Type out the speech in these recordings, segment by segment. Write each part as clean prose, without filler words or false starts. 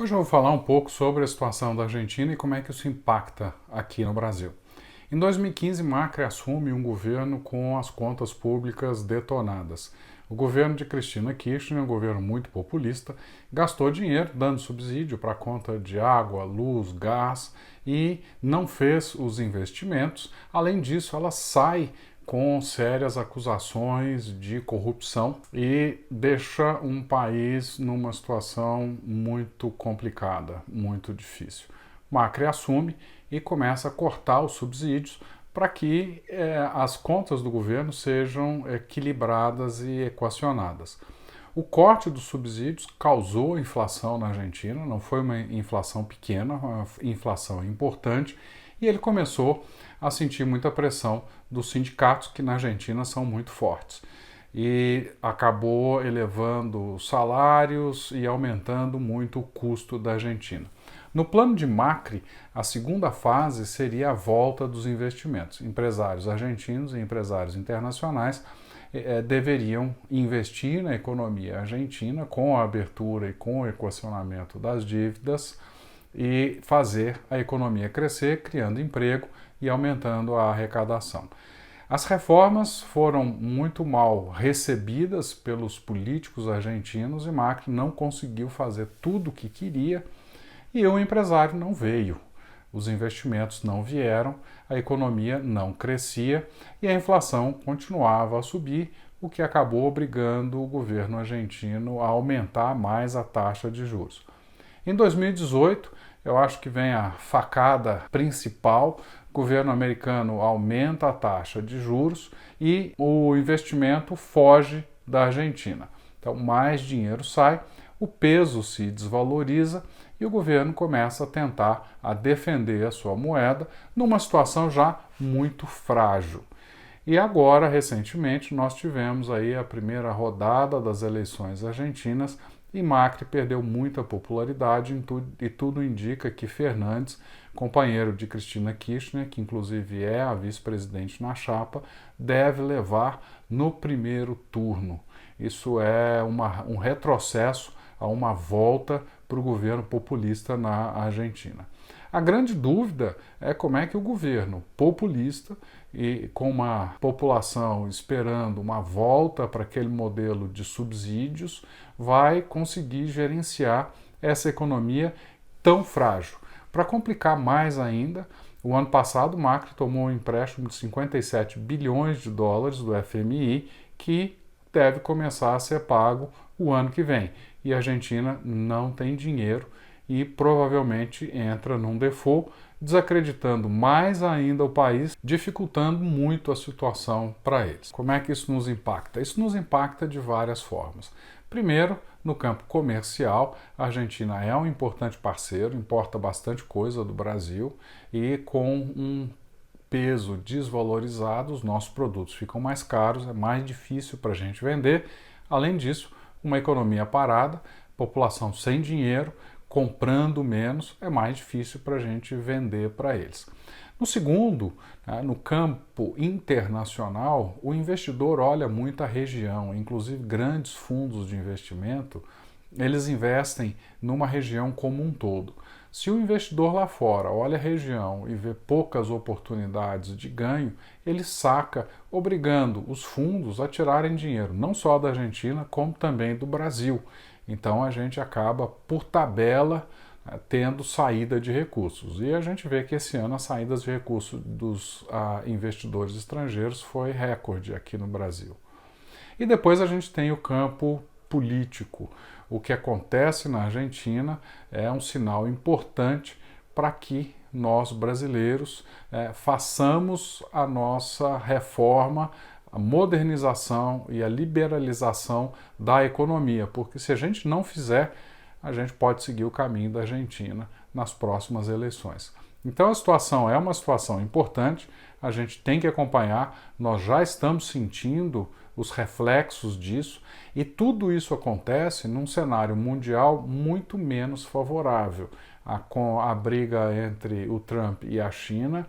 Hoje eu vou falar um pouco sobre a situação da Argentina e como é que isso impacta aqui no Brasil. Em 2015, Macri assume um governo com as contas públicas detonadas. O governo de Cristina Kirchner, um governo muito populista, gastou dinheiro dando subsídio para a conta de água, luz, gás e não fez os investimentos. Além disso, ela sai com sérias acusações de corrupção e deixa um país numa situação muito complicada, muito difícil. Macri assume e começa a cortar os subsídios para que as contas do governo sejam equilibradas e equacionadas. O corte dos subsídios causou inflação na Argentina, não foi uma inflação pequena, uma inflação importante, e ele começou a sentir muita pressão dos sindicatos, que na Argentina são muito fortes. E acabou elevando os salários e aumentando muito o custo da Argentina. No plano de Macri, a segunda fase seria a volta dos investimentos. Empresários argentinos e empresários internacionais deveriam investir na economia argentina com a abertura e com o equacionamento das dívidas e fazer a economia crescer, criando emprego e aumentando a arrecadação. As reformas foram muito mal recebidas pelos políticos argentinos e Macri não conseguiu fazer tudo o que queria e o empresário não veio. Os investimentos não vieram, a economia não crescia e a inflação continuava a subir, o que acabou obrigando o governo argentino a aumentar mais a taxa de juros. Em 2018, eu acho que vem a facada principal. O governo americano aumenta a taxa de juros e o investimento foge da Argentina. Então, mais dinheiro sai, o peso se desvaloriza e o governo começa a tentar a defender a sua moeda numa situação já muito frágil. E agora, recentemente, nós tivemos aí a primeira rodada das eleições argentinas e Macri perdeu muita popularidade e tudo indica que Fernandes, companheiro de Cristina Kirchner, que inclusive é a vice-presidente na chapa, deve levar no primeiro turno. Isso é um retrocesso a uma volta para o governo populista na Argentina. A grande dúvida é como é que o governo populista e com uma população esperando uma volta para aquele modelo de subsídios vai conseguir gerenciar essa economia tão frágil. Para complicar mais ainda, o ano passado o Macri tomou um empréstimo de 57 bilhões de dólares do FMI que deve começar a ser pago o ano que vem. E a Argentina não tem dinheiro e provavelmente entra num default, desacreditando mais ainda o país, dificultando muito a situação para eles. Como é que isso nos impacta? Isso nos impacta de várias formas. Primeiro, no campo comercial, a Argentina é um importante parceiro, importa bastante coisa do Brasil e com um peso desvalorizado, os nossos produtos ficam mais caros, é mais difícil para a gente vender. Além disso, uma economia parada, população sem dinheiro, comprando menos, é mais difícil para a gente vender para eles. No segundo, no campo internacional, o investidor olha muito a região, inclusive grandes fundos de investimento, eles investem numa região como um todo. Se o investidor lá fora olha a região e vê poucas oportunidades de ganho, ele saca, obrigando os fundos a tirarem dinheiro, não só da Argentina, como também do Brasil. Então a gente acaba, por tabela, tendo saída de recursos. E a gente vê que esse ano as saídas de recursos dos investidores estrangeiros foi recorde aqui no Brasil. E depois a gente tem o campo político. O que acontece na Argentina é um sinal importante para que nós brasileiros façamos a nossa reforma, a modernização e a liberalização da economia, porque se a gente não fizer, a gente pode seguir o caminho da Argentina nas próximas eleições. Então a situação é uma situação importante, a gente tem que acompanhar, nós já estamos sentindo os reflexos disso e tudo isso acontece num cenário mundial muito menos favorável, com a briga entre o Trump e a China,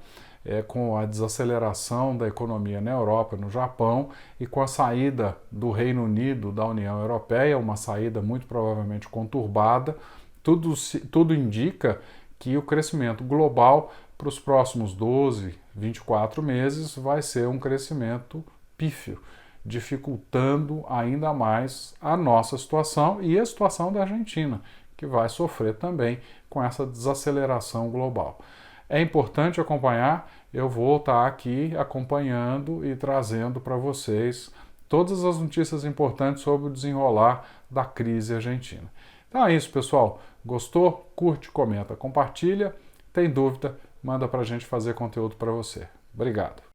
com a desaceleração da economia na Europa, no Japão, e com a saída do Reino Unido da União Europeia, uma saída muito provavelmente conturbada, tudo indica que o crescimento global para os próximos 12, 24 meses vai ser um crescimento pífio, dificultando ainda mais a nossa situação e a situação da Argentina, que vai sofrer também com essa desaceleração global. É importante acompanhar, eu vou estar aqui acompanhando e trazendo para vocês todas as notícias importantes sobre o desenrolar da crise argentina. Então é isso, pessoal. Gostou? Curte, comenta, compartilha. Tem dúvida? Manda para a gente fazer conteúdo para você. Obrigado.